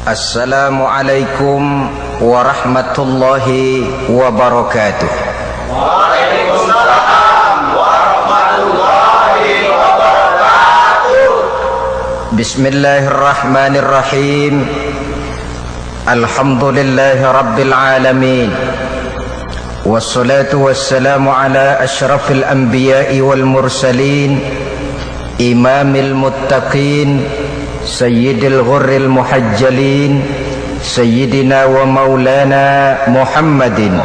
Assalamualaikum warahmatullahi wabarakatuh. Waalaikumsalam warahmatullahi wabarakatuh. Bismillahirrahmanirrahim. Alhamdulillahi rabbil alamin. Wassalatu wassalamu ala asyrafil anbiya'i wal mursalin, imamil muttaqin, sayyidil ghurril muhajjalin, sayyidina wa maulana Muhammadin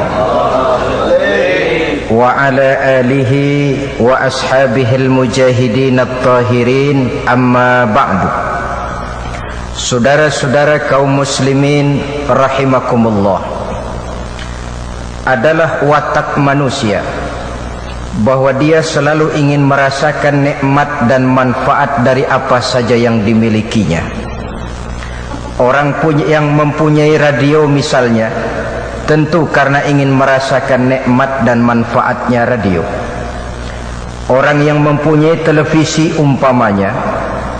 wa ala alihi wa ashabihil mujahidin at-tahirin, amma ba'du. Saudara-saudara kaum muslimin rahimakumullah, adalah watak manusia bahwa dia selalu ingin merasakan nikmat dan manfaat dari apa saja yang dimilikinya. Orang yang mempunyai radio misalnya, tentu karena ingin merasakan nikmat dan manfaatnya radio. Orang yang mempunyai televisi umpamanya,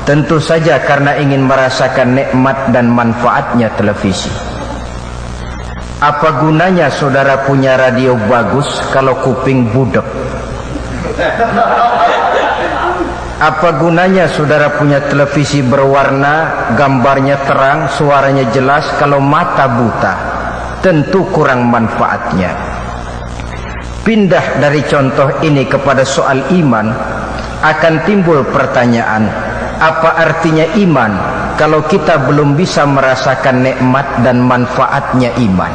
tentu saja karena ingin merasakan nikmat dan manfaatnya televisi. Apa gunanya saudara punya radio bagus kalau kuping budek? Apa gunanya saudara punya televisi berwarna, gambarnya terang, suaranya jelas kalau mata buta? Tentu kurang manfaatnya. Pindah dari contoh ini kepada soal iman, akan timbul pertanyaan, apa artinya iman kalau kita belum bisa merasakan nikmat dan manfaatnya iman?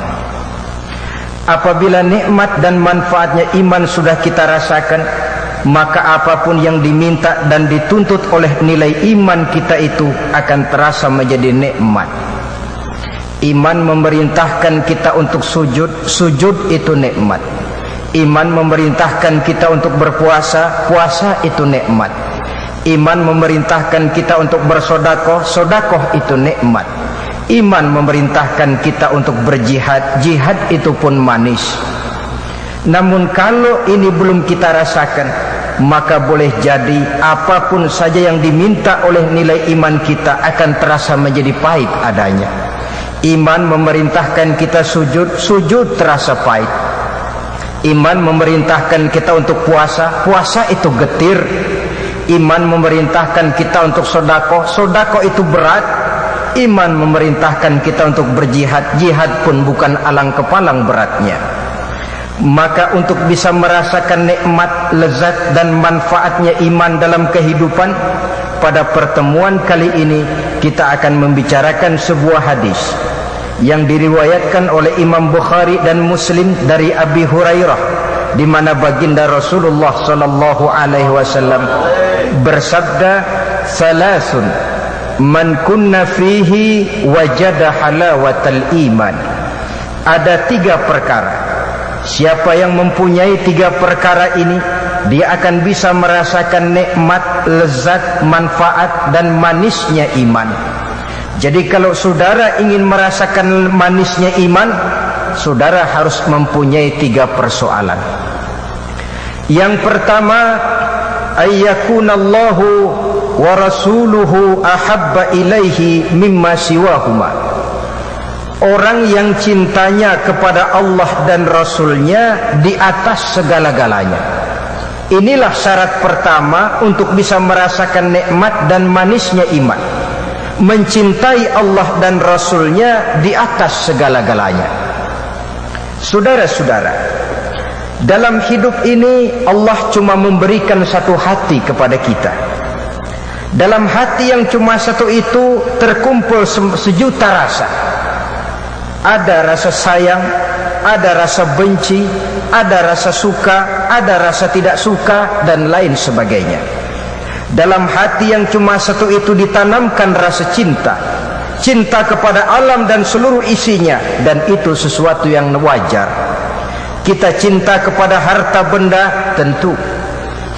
Apabila nikmat dan manfaatnya iman sudah kita rasakan, maka apapun yang diminta dan dituntut oleh nilai iman kita itu akan terasa menjadi nikmat. Iman memerintahkan kita untuk sujud, sujud itu nikmat. Iman memerintahkan kita untuk berpuasa, puasa itu nikmat. Iman memerintahkan kita untuk bersodakoh, sodakoh itu nikmat. Iman memerintahkan kita untuk berjihad, jihad itu pun manis. Namun kalau ini belum kita rasakan, maka boleh jadi apapun saja yang diminta oleh nilai iman kita akan terasa menjadi pahit adanya. Iman memerintahkan kita sujud, sujud terasa pahit. Iman memerintahkan kita untuk puasa, puasa itu getir. Iman memerintahkan kita untuk sodako, sodako itu berat. Iman memerintahkan kita untuk berjihad, jihad pun bukan alang kepalang beratnya. Maka untuk bisa merasakan nikmat, lezat dan manfaatnya iman dalam kehidupan, pada pertemuan kali ini kita akan membicarakan sebuah hadis yang diriwayatkan oleh Imam Bukhari dan Muslim dari Abi Hurairah, di mana baginda Rasulullah sallallahu alaihi wasallam bersabda, "Salasun man kunna fihi wajada halawatal iman." Ada 3 perkara. Siapa yang mempunyai 3 perkara ini, dia akan bisa merasakan nikmat, lezat, manfaat dan manisnya iman. Jadi kalau saudara ingin merasakan manisnya iman, saudara harus mempunyai 3 persoalan. Yang pertama, ayyakunallahu wa rasuluhu ahabba ilaihi mimma siwahuma. Orang yang cintanya kepada Allah dan Rasulnya di atas segala-galanya. Inilah syarat pertama untuk bisa merasakan nikmat dan manisnya iman. Mencintai Allah dan Rasulnya di atas segala-galanya. Saudara-saudara, dalam hidup ini Allah cuma memberikan satu hati kepada kita. Dalam hati yang cuma satu itu terkumpul sejuta rasa. Ada rasa sayang, ada rasa benci, ada rasa suka, ada rasa tidak suka, dan lain sebagainya. Dalam hati yang cuma satu itu ditanamkan rasa cinta, cinta kepada alam dan seluruh isinya, dan itu sesuatu yang wajar. Kita cinta kepada harta benda, tentu.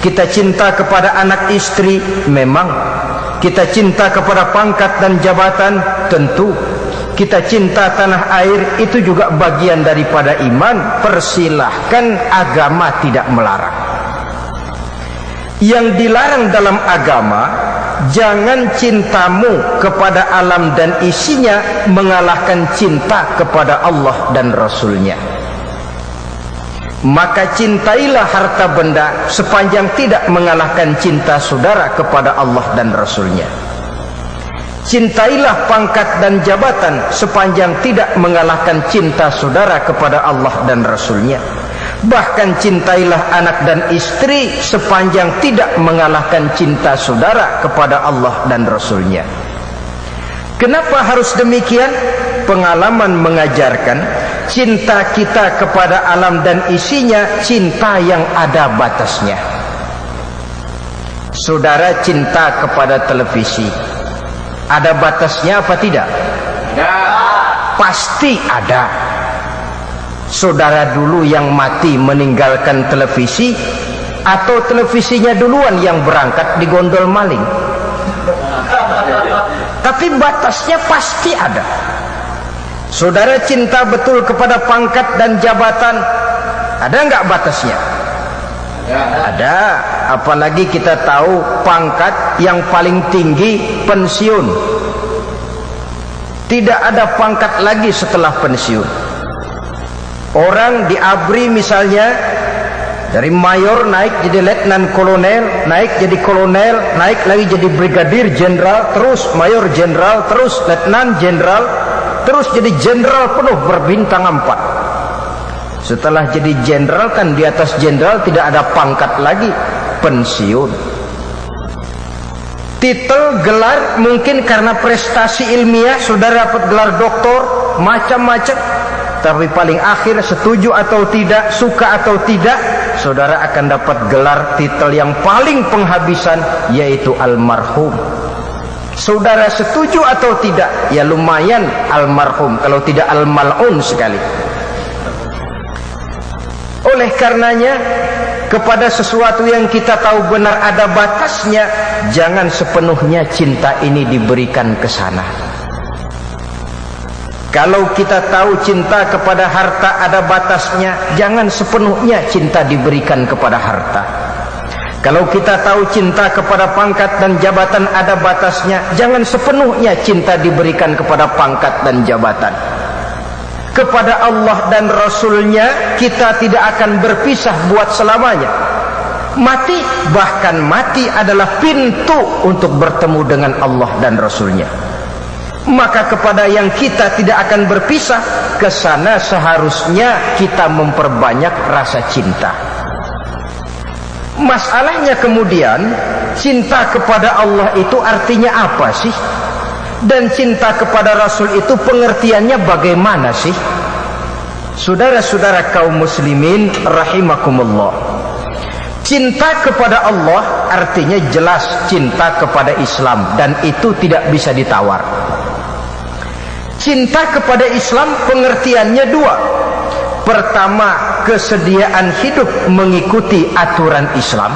Kita cinta kepada anak istri, memang. Kita cinta kepada pangkat dan jabatan, tentu. Kita cinta tanah air, itu juga bagian daripada iman. Persilahkan, agama tidak melarang. Yang dilarang dalam agama jangan cintamu kepada alam dan isinya mengalahkan cinta kepada Allah dan Rasulnya. Maka cintailah harta benda sepanjang tidak mengalahkan cinta saudara kepada Allah dan Rasulnya. Cintailah pangkat dan jabatan sepanjang tidak mengalahkan cinta saudara kepada Allah dan Rasulnya. Bahkan cintailah anak dan istri sepanjang tidak mengalahkan cinta saudara kepada Allah dan Rasulnya. Kenapa harus demikian? Pengalaman mengajarkan cinta kita kepada alam dan isinya cinta yang ada batasnya. Saudara cinta kepada televisi, ada batasnya apa tidak? Pasti ada. Saudara dulu yang mati meninggalkan televisi, atau televisinya duluan yang berangkat di gondol maling? Tapi batasnya pasti ada. Saudara cinta betul kepada pangkat dan jabatan, ada nggak batasnya? Ada. Apalagi kita tahu pangkat yang paling tinggi pensiun. Tidak ada pangkat lagi setelah pensiun. Orang di ABRI misalnya, dari mayor naik jadi letnan kolonel, naik jadi kolonel, naik lagi jadi brigadir jenderal, terus mayor jenderal, terus letnan jenderal, terus jadi jenderal penuh berbintang 4. Setelah jadi jenderal kan di atas jenderal tidak ada pangkat lagi, pensiun. Titel, gelar, mungkin karena prestasi ilmiah saudara dapat gelar doktor, macam-macam. Tapi paling akhir, setuju atau tidak, suka atau tidak, saudara akan dapat gelar titel yang paling penghabisan, yaitu almarhum. Saudara setuju atau tidak, ya lumayan almarhum, kalau tidak almal'un sekali. Oleh karenanya, kepada sesuatu yang kita tahu benar ada batasnya, jangan sepenuhnya cinta ini diberikan ke sana. Kalau kita tahu cinta kepada harta ada batasnya, jangan sepenuhnya cinta diberikan kepada harta. Kalau kita tahu cinta kepada pangkat dan jabatan ada batasnya, jangan sepenuhnya cinta diberikan kepada pangkat dan jabatan. Kepada Allah dan Rasulnya kita tidak akan berpisah buat selamanya. Mati, bahkan mati adalah pintu untuk bertemu dengan Allah dan Rasulnya. Maka kepada yang kita tidak akan berpisah, ke sana seharusnya kita memperbanyak rasa cinta. Masalahnya kemudian, cinta kepada Allah itu artinya apa sih? Dan cinta kepada Rasul itu pengertiannya bagaimana sih? Saudara-saudara kaum muslimin rahimakumullah, cinta kepada Allah artinya jelas cinta kepada Islam, dan itu tidak bisa ditawar. Cinta kepada Islam pengertiannya dua. Pertama, kesediaan hidup mengikuti aturan Islam.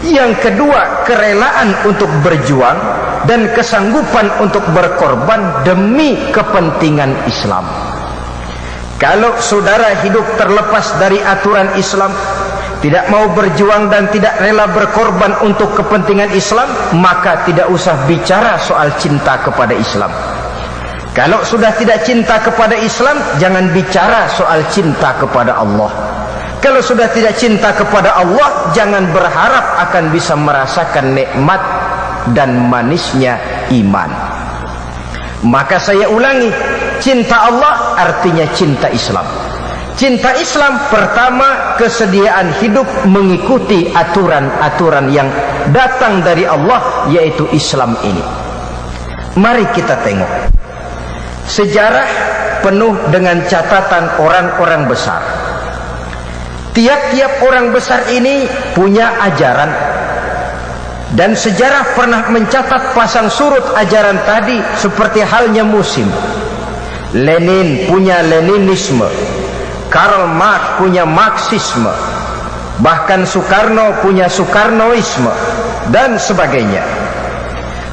Yang kedua, kerelaan untuk berjuang dan kesanggupan untuk berkorban demi kepentingan Islam. Kalau saudara hidup terlepas dari aturan Islam, tidak mau berjuang dan tidak rela berkorban untuk kepentingan Islam, maka tidak usah bicara soal cinta kepada Islam. Kalau sudah tidak cinta kepada Islam, jangan bicara soal cinta kepada Allah. Kalau sudah tidak cinta kepada Allah, jangan berharap akan bisa merasakan nikmat dan manisnya iman. Maka saya ulangi, cinta Allah artinya cinta Islam. Cinta Islam pertama, kesediaan hidup mengikuti aturan-aturan yang datang dari Allah, yaitu Islam ini. Mari kita tengok. Sejarah penuh dengan catatan orang-orang besar. Tiap-tiap orang besar ini punya ajaran, dan sejarah pernah mencatat pasang surut ajaran tadi seperti halnya musim. Lenin punya Leninisme, Karl Marx punya Marxisme, bahkan Soekarno punya Soekarnoisme, dan sebagainya.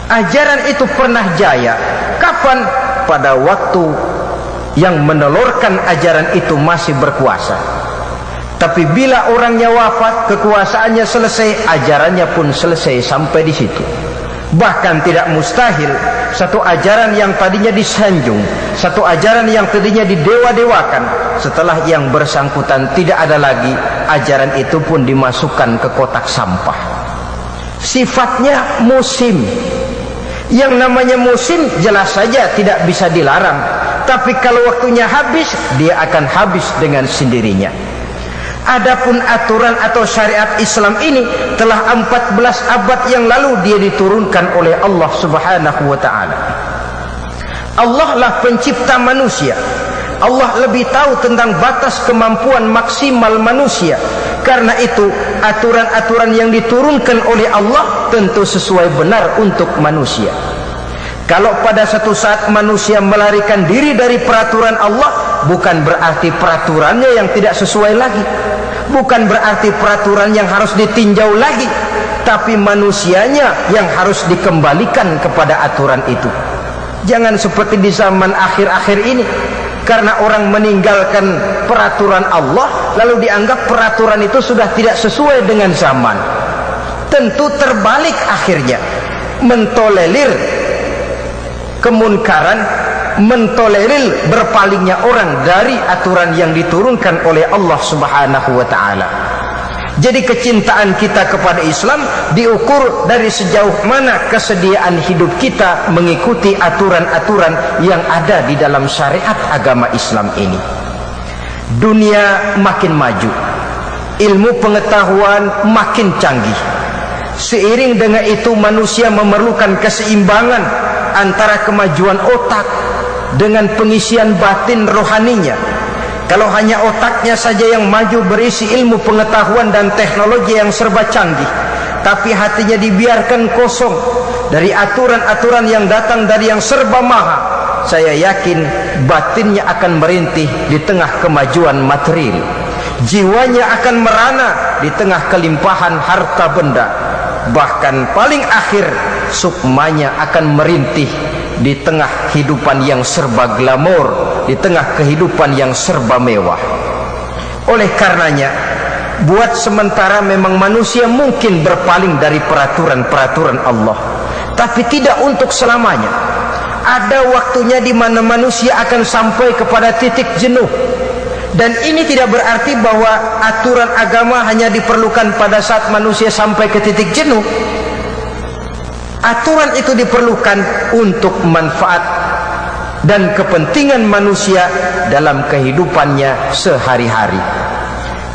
Ajaran itu pernah jaya. Kapan? Pada waktu yang menelurkan ajaran itu masih berkuasa. Tapi bila orangnya wafat, kekuasaannya selesai, ajarannya pun selesai sampai di situ. Bahkan tidak mustahil satu ajaran yang tadinya disanjung, satu ajaran yang tadinya didewa-dewakan, setelah yang bersangkutan tidak ada lagi, ajaran itu pun dimasukkan ke kotak sampah. Sifatnya musim. Yang namanya musim jelas saja tidak bisa dilarang, tapi kalau waktunya habis, dia akan habis dengan sendirinya. Adapun aturan atau syariat Islam ini telah 14 abad yang lalu dia diturunkan oleh Allah Subhanahu wa taala. Allah lah pencipta manusia. Allah lebih tahu tentang batas kemampuan maksimal manusia. Karena itu aturan-aturan yang diturunkan oleh Allah tentu sesuai benar untuk manusia. Kalau pada satu saat manusia melarikan diri dari peraturan Allah, bukan berarti peraturannya yang tidak sesuai lagi, bukan berarti peraturan yang harus ditinjau lagi, tapi manusianya yang harus dikembalikan kepada aturan itu. Jangan seperti di zaman akhir-akhir ini, karena orang meninggalkan peraturan Allah lalu dianggap peraturan itu sudah tidak sesuai dengan zaman. Tentu terbalik akhirnya, mentolerir kemunkaran, mentolerir berpalingnya orang dari aturan yang diturunkan oleh Allah Subhanahu wa taala. Jadi kecintaan kita kepada Islam diukur dari sejauh mana kesediaan hidup kita mengikuti aturan-aturan yang ada di dalam syariat agama Islam ini. Dunia makin maju, ilmu pengetahuan makin canggih. Seiring dengan itu manusia memerlukan keseimbangan antara kemajuan otak dengan pengisian batin rohaninya. Kalau hanya otaknya saja yang maju berisi ilmu pengetahuan dan teknologi yang serba canggih, tapi hatinya dibiarkan kosong dari aturan-aturan yang datang dari yang serba maha, saya yakin batinnya akan merintih di tengah kemajuan material. Jiwanya akan merana di tengah kelimpahan harta benda. Bahkan paling akhir sukmanya akan merintih di tengah kehidupan yang serba glamor, di tengah kehidupan yang serba mewah. Oleh karenanya, buat sementara memang manusia mungkin berpaling dari peraturan-peraturan Allah, tapi tidak untuk selamanya. Ada waktunya di mana manusia akan sampai kepada titik jenuh. Dan ini tidak berarti bahwa aturan agama hanya diperlukan pada saat manusia sampai ke titik jenuh. Aturan itu diperlukan untuk manfaat dan kepentingan manusia dalam kehidupannya sehari-hari.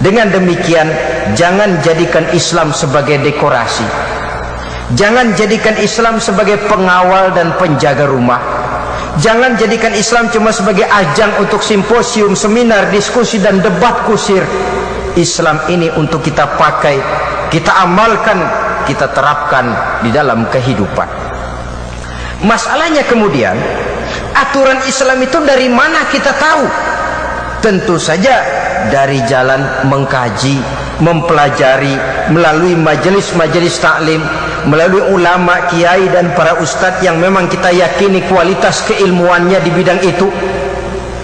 Dengan demikian, jangan jadikan Islam sebagai dekorasi. Jangan jadikan Islam sebagai pengawal dan penjaga rumah. Jangan jadikan Islam cuma sebagai ajang untuk simposium, seminar, diskusi dan debat kusir. Islam ini untuk kita pakai, kita amalkan, kita terapkan di dalam kehidupan. Masalahnya kemudian, aturan Islam itu dari mana kita tahu? Tentu saja dari jalan mengkaji, mempelajari, melalui majelis-majelis taklim, melalui ulama, kiai dan para ustadz yang memang kita yakini kualitas keilmuannya di bidang itu.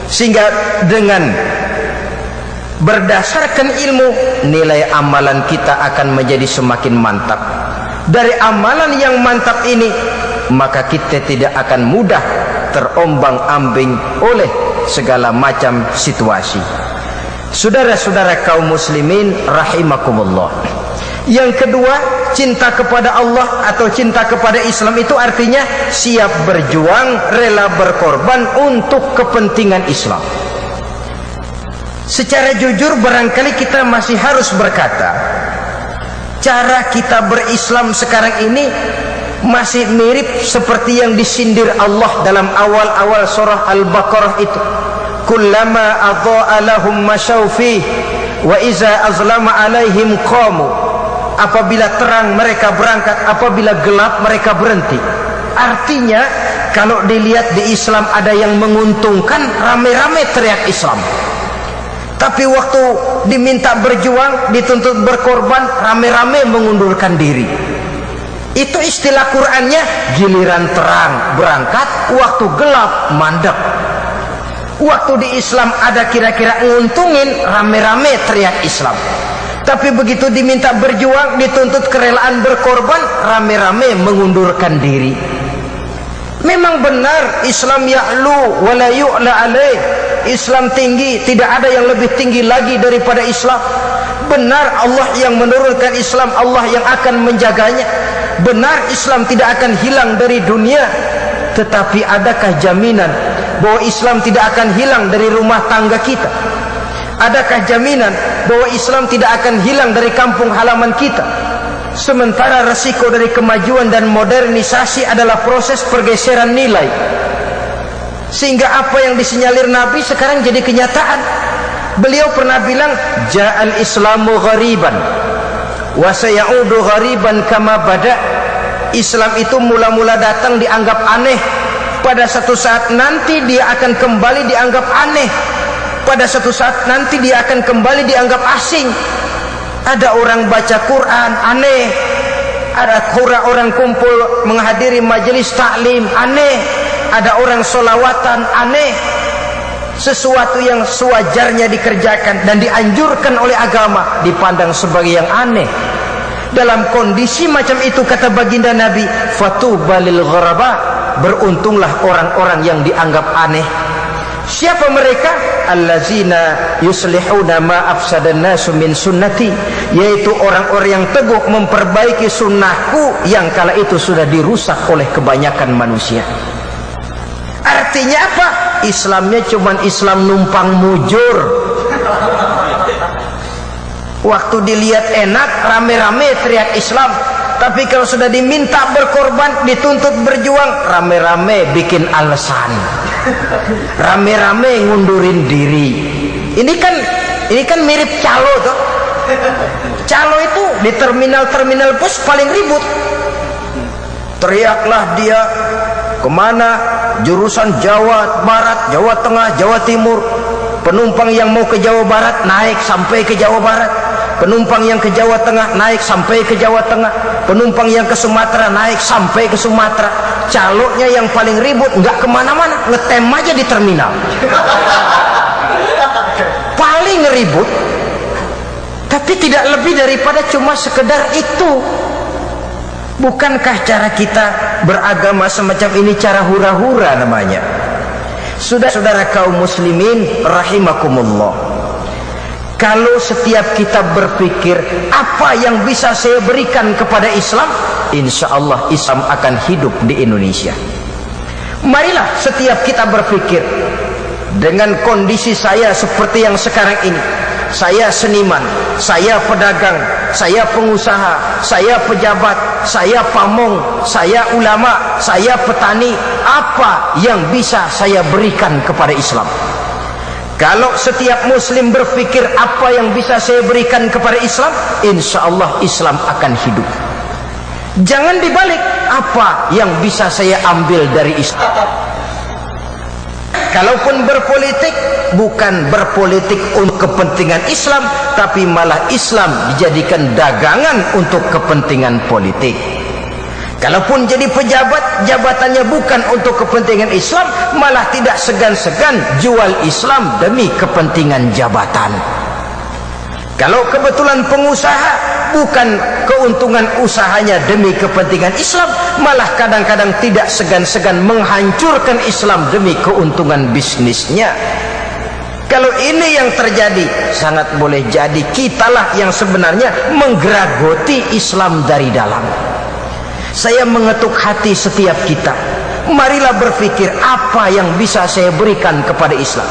Sehingga dengan berdasarkan ilmu, nilai amalan kita akan menjadi semakin mantap. Dari amalan yang mantap ini, maka kita tidak akan mudah terombang-ambing oleh segala macam situasi. Saudara-saudara kaum muslimin rahimakumullah. Yang kedua, cinta kepada Allah atau cinta kepada Islam itu artinya siap berjuang, rela berkorban untuk kepentingan Islam. Secara jujur barangkali kita masih harus berkata, cara kita berislam sekarang ini masih mirip seperti yang disindir Allah dalam awal-awal surah Al-Baqarah itu. Kullama adha'a lahum masyaw fih wa iza azlama alaihim qamu. Apabila terang mereka berangkat, apabila gelap mereka berhenti. Artinya kalau dilihat di Islam ada yang menguntungkan, rame-rame teriak Islam. Tapi waktu diminta berjuang, dituntut berkorban, rame-rame mengundurkan diri. Itu istilah Qur'annya, giliran terang berangkat, waktu gelap mandek. Waktu di Islam ada kira-kira nguntungin, rame-rame teriak Islam. Tapi begitu diminta berjuang, dituntut kerelaan berkorban, rame-rame mengundurkan diri. Memang benar Islam ya'lu wa la yu'la alaih. Islam tinggi, tidak ada yang lebih tinggi lagi daripada Islam. Benar Allah yang menurunkan Islam, Allah yang akan menjaganya. Benar Islam tidak akan hilang dari dunia. Tetapi adakah jaminan bahwa Islam tidak akan hilang dari rumah tangga kita? Adakah jaminan bahwa Islam tidak akan hilang dari kampung halaman kita? Sementara resiko dari kemajuan dan modernisasi adalah proses pergeseran nilai, sehingga apa yang disinyalir Nabi sekarang jadi kenyataan. Beliau pernah bilang, ja'al islamu ghariban wa sayaudu ghariban kama bada. Islam itu mula-mula datang dianggap aneh, pada satu saat nanti dia akan kembali dianggap aneh, pada satu saat nanti dia akan kembali dianggap asing. Ada orang baca Quran aneh, ada orang kumpul menghadiri majelis taklim aneh, ada orang solawatan aneh. Sesuatu yang sewajarnya dikerjakan dan dianjurkan oleh agama dipandang sebagai yang aneh. Dalam kondisi macam itu, kata baginda Nabi, fatuba lil ghuraba, beruntunglah orang-orang yang dianggap aneh. Siapa mereka? Allazina yuslihuna ma afsadan nasu min sunnati, yaitu orang-orang yang teguh memperbaiki sunnahku yang kala itu sudah dirusak oleh kebanyakan manusia. Artinya apa? Islamnya cuman Islam numpang mujur. Waktu dilihat enak, rame-rame teriak Islam. Tapi kalau sudah diminta berkorban, dituntut berjuang, rame-rame bikin alasan, rame-rame ngundurin diri. Ini kan mirip calo tuh. Calo itu di terminal bus paling ribut. Teriaklah dia kemana? Jurusan Jawa Barat, Jawa Tengah, Jawa Timur. Penumpang yang mau ke Jawa Barat naik sampai ke Jawa Barat. Penumpang yang ke Jawa Tengah naik sampai ke Jawa Tengah. Penumpang yang ke Sumatera naik sampai ke Sumatera. Caloknya yang paling ribut nggak kemana-mana, ngetem aja di terminal. Paling ribut, tapi tidak lebih daripada cuma sekedar itu. Bukankah cara kita beragama semacam ini cara hura-hura namanya? Saudara kaum muslimin rahimakumullah, kalau setiap kita berpikir apa yang bisa saya berikan kepada Islam, insya Allah Islam akan hidup di Indonesia. Marilah setiap kita berpikir, dengan kondisi saya seperti yang sekarang ini, saya seniman, saya pedagang, saya pengusaha, saya pejabat, saya pamong, saya ulama, saya petani, apa yang bisa saya berikan kepada Islam? Kalau setiap muslim berpikir apa yang bisa saya berikan kepada Islam, insya Allah Islam akan hidup. Jangan dibalik, apa yang bisa saya ambil dari Islam? Kalaupun berpolitik, bukan berpolitik untuk kepentingan Islam, tapi malah Islam dijadikan dagangan untuk kepentingan politik. Kalaupun jadi pejabat, jabatannya bukan untuk kepentingan Islam, malah tidak segan-segan jual Islam demi kepentingan jabatan. Kalau kebetulan pengusaha, bukan keuntungan usahanya demi kepentingan Islam, malah kadang-kadang tidak segan-segan menghancurkan Islam demi keuntungan bisnisnya. Kalau ini yang terjadi, sangat boleh jadi kitalah yang sebenarnya menggeragoti Islam dari dalam. Saya mengetuk hati setiap kita, marilah berpikir apa yang bisa saya berikan kepada Islam.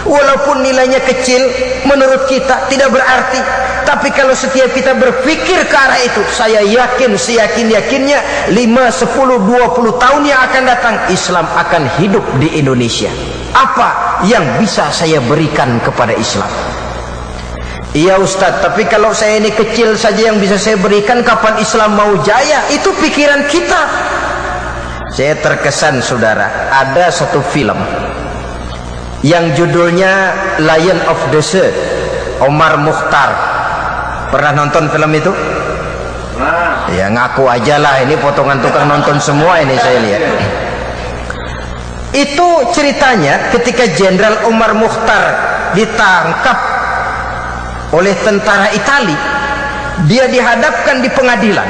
Walaupun nilainya kecil menurut kita tidak berarti, tapi kalau setiap kita berpikir ke arah itu, saya yakin, seyakin-yakinnya 5, 10, 20 tahun yang akan datang Islam akan hidup di Indonesia. Apa yang bisa saya berikan kepada Islam? Iya Ustadz, tapi kalau saya ini kecil saja yang bisa saya berikan, kapan Islam mau jaya? Itu pikiran kita. Saya terkesan saudara, ada satu film yang judulnya Lion of the Sea, Omar Mukhtar. Pernah nonton film itu? Nah. Ya ngaku aja lah, ini potongan tukang nonton semua ini saya lihat. Itu ceritanya ketika Jenderal Omar Mukhtar ditangkap oleh tentara Itali. Dia dihadapkan di pengadilan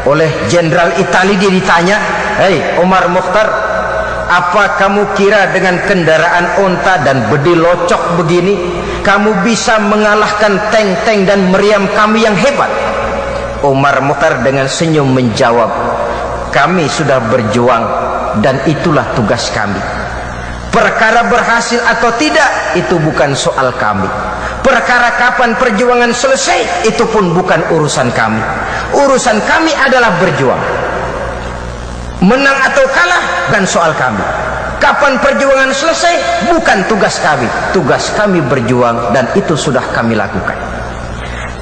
oleh jenderal Itali. Dia ditanya, "Hei Omar Mukhtar, apa kamu kira dengan kendaraan onta dan bedil locok begini kamu bisa mengalahkan tank-tank dan meriam kami yang hebat?" Omar Mukhtar dengan senyum menjawab, "Kami sudah berjuang dan itulah tugas kami. Perkara berhasil atau tidak itu bukan soal kami. Perkara kapan perjuangan selesai itu pun bukan urusan kami. Urusan kami adalah berjuang. Menang atau kalah bukan soal kami. Kapan perjuangan selesai bukan tugas kami. Tugas kami berjuang dan itu sudah kami lakukan.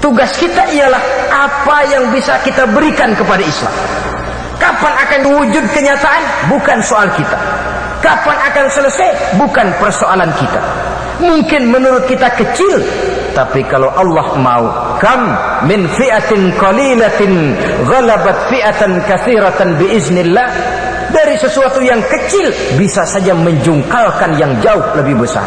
Tugas kita ialah apa yang bisa kita berikan kepada Islam. Kapan akan wujud kenyataan bukan soal kita. Kapan akan selesai bukan persoalan kita. Mungkin menurut kita kecil, tapi kalau Allah mau, kam min fi'atin qalilatin ghalabat fi'atan katsiratan biiznillah, dari sesuatu yang kecil bisa saja menjungkalkan yang jauh lebih besar.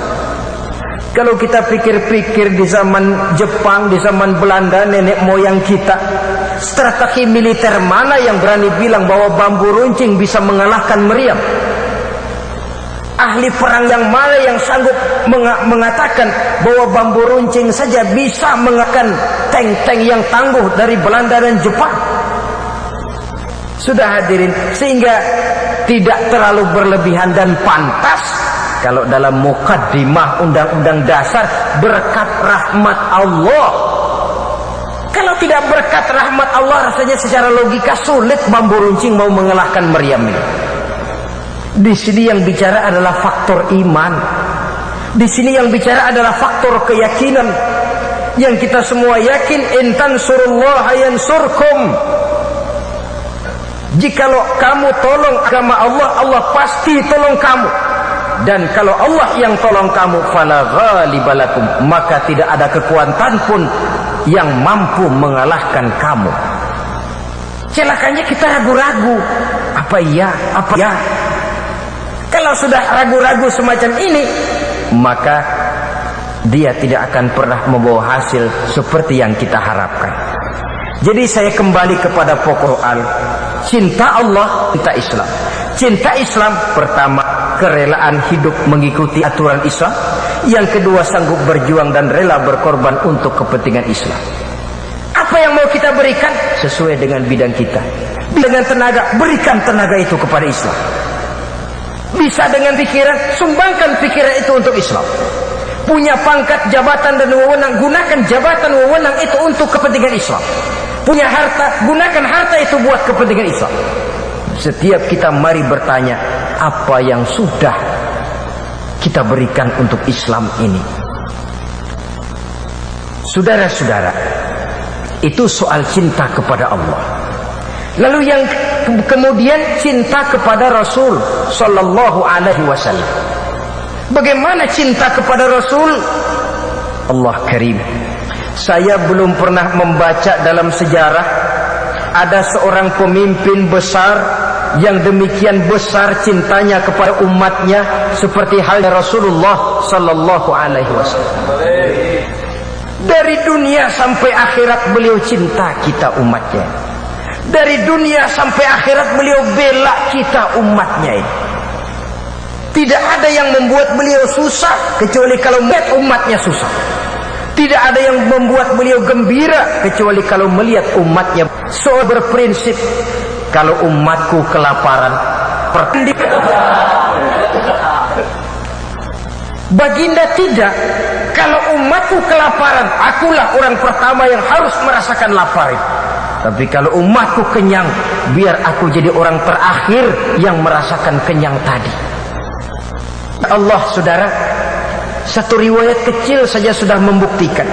Kalau kita pikir-pikir di zaman Jepang, di zaman Belanda, nenek moyang kita, strategi militer mana yang berani bilang bahwa bambu runcing bisa mengalahkan meriam? Ahli perang yang mana yang sanggup mengatakan bahwa bambu runcing saja bisa mengalahkan tank-tank yang tangguh dari Belanda dan Jepang? Sudah hadirin, sehingga tidak terlalu berlebihan dan pantas kalau dalam mukaddimah undang-undang dasar berkat rahmat Allah. Kalau tidak berkat rahmat Allah, rasanya secara logika sulit bambu runcing mau mengalahkan meriam ini. Di sini yang bicara adalah faktor iman. Di sini yang bicara adalah faktor keyakinan. Yang kita semua yakin, in tansurullaha yansurkum. Jikalau kamu tolong agama Allah, Allah pasti tolong kamu. Dan kalau Allah yang tolong kamu, fala ghalibalakum, maka tidak ada kekuatan pun yang mampu mengalahkan kamu. Celakanya kita ragu-ragu. Apa iya? Apa ya? Kalau sudah ragu-ragu semacam ini, maka dia tidak akan pernah membawa hasil seperti yang kita harapkan. Jadi saya kembali kepada pokok soal. Cinta Allah, cinta Islam. Cinta Islam, pertama, kerelaan hidup mengikuti aturan Islam. Yang kedua, sanggup berjuang dan rela berkorban untuk kepentingan Islam. Apa yang mau kita berikan? Sesuai dengan bidang kita. Dengan tenaga, berikan tenaga itu kepada Islam. Bisa dengan pikiran, sumbangkan pikiran itu untuk Islam. Punya pangkat, jabatan dan wewenang, gunakan jabatan wewenang itu untuk kepentingan Islam. Punya harta, gunakan harta itu buat kepentingan Islam. Setiap kita mari bertanya, apa yang sudah kita berikan untuk Islam ini? Saudara-saudara, itu soal cinta kepada Allah. Lalu yang kemudian cinta kepada Rasul sallallahu alaihi wasallam. Bagaimana cinta kepada Rasul? Allah Karim. Saya belum pernah membaca dalam sejarah ada seorang pemimpin besar yang demikian besar cintanya kepada umatnya seperti halnya Rasulullah sallallahu alaihi wasallam. Dari dunia sampai akhirat beliau cinta kita umatnya. Dari dunia sampai akhirat beliau bela kita umatnya ini. Tidak ada yang membuat beliau susah kecuali kalau melihat umatnya susah. Tidak ada yang membuat beliau gembira kecuali kalau melihat umatnya. So berprinsip, kalau umatku kelaparan, Baginda tidak. Kalau umatku kelaparan, akulah orang pertama yang harus merasakan lapar. Tapi kalau umatku kenyang, biar aku jadi orang terakhir yang merasakan kenyang tadi. Allah, saudara, satu riwayat kecil saja sudah membuktikan.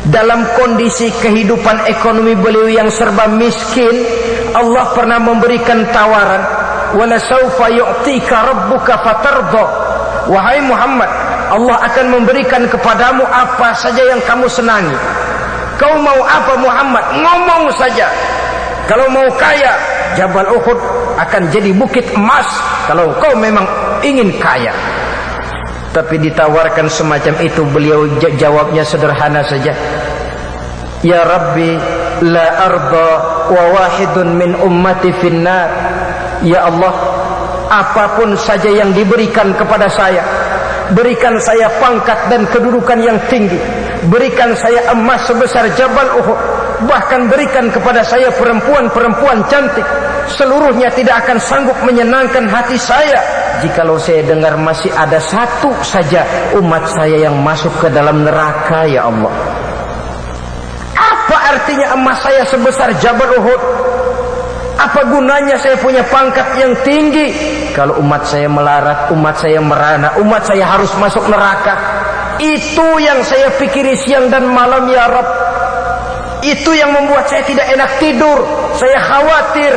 Dalam kondisi kehidupan ekonomi beliau yang serba miskin, Allah pernah memberikan tawaran, wala saufa yu'tika rabbuka fatardha. Wahai Muhammad, Allah akan memberikan kepadamu apa saja yang kamu senangi. Kau mau apa Muhammad? Ngomong saja. Kalau mau kaya, Jabal Uhud akan jadi bukit emas. Kalau kau memang ingin kaya. Tapi ditawarkan semacam itu, beliau jawabnya sederhana saja. Ya Rabbi, la arda wa wahidun min ummati finnar. Ya Allah, apapun saja yang diberikan kepada saya, berikan saya pangkat dan kedudukan yang tinggi, berikan saya emas sebesar Jabal Uhud, bahkan berikan kepada saya perempuan-perempuan cantik, seluruhnya tidak akan sanggup menyenangkan hati saya jikalau saya dengar masih ada satu saja umat saya yang masuk ke dalam neraka. Ya Allah, apa artinya emas saya sebesar Jabal Uhud? Apa gunanya saya punya pangkat yang tinggi kalau umat saya melarat, umat saya merana, umat saya harus masuk neraka? Itu yang saya pikiri siang dan malam ya Rabb. Itu yang membuat saya tidak enak tidur. Saya khawatir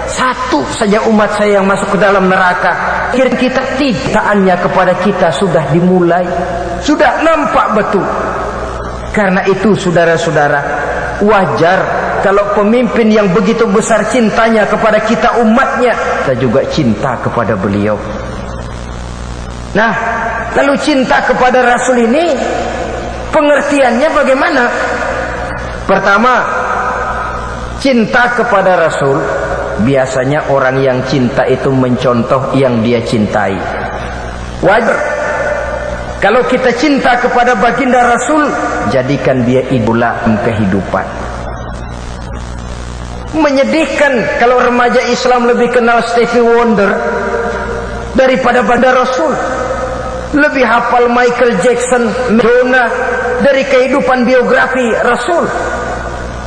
satu saja umat saya yang masuk ke dalam neraka. Kita tidaknya kepada kita sudah dimulai, sudah nampak betul. Karena itu saudara-saudara, wajar kalau pemimpin yang begitu besar cintanya kepada kita umatnya, kita juga cinta kepada beliau. Nah, lalu cinta kepada Rasul ini pengertiannya bagaimana? Pertama, cinta kepada Rasul, biasanya orang yang cinta itu mencontoh yang dia cintai. Wajar kalau kita cinta kepada baginda Rasul, jadikan dia idola kehidupan. Menyedihkan kalau remaja Islam lebih kenal Stevie Wonder daripada baginda Rasul, lebih hafal Michael Jackson, Madonna dari kehidupan biografi Rasul.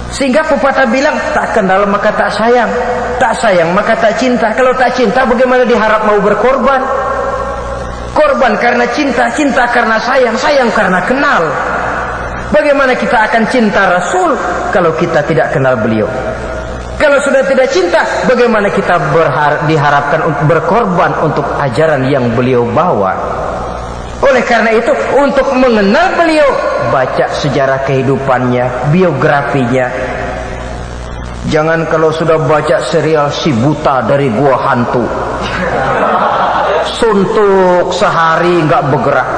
Sehingga pepatah bilang, tak kenal maka tak sayang, tak sayang maka tak cinta. Kalau tak cinta, bagaimana diharap mau berkorban? Korban karena cinta, cinta karena sayang, sayang karena kenal. Bagaimana kita akan cinta Rasul kalau kita tidak kenal beliau? Kalau sudah tidak cinta, bagaimana kita diharapkan untuk berkorban untuk ajaran yang beliau bawa? Oleh karena itu, untuk mengenal beliau, baca sejarah kehidupannya, biografinya. Jangan kalau sudah baca serial Si Buta dari Gua Hantu, suntuk sehari nggak bergerak,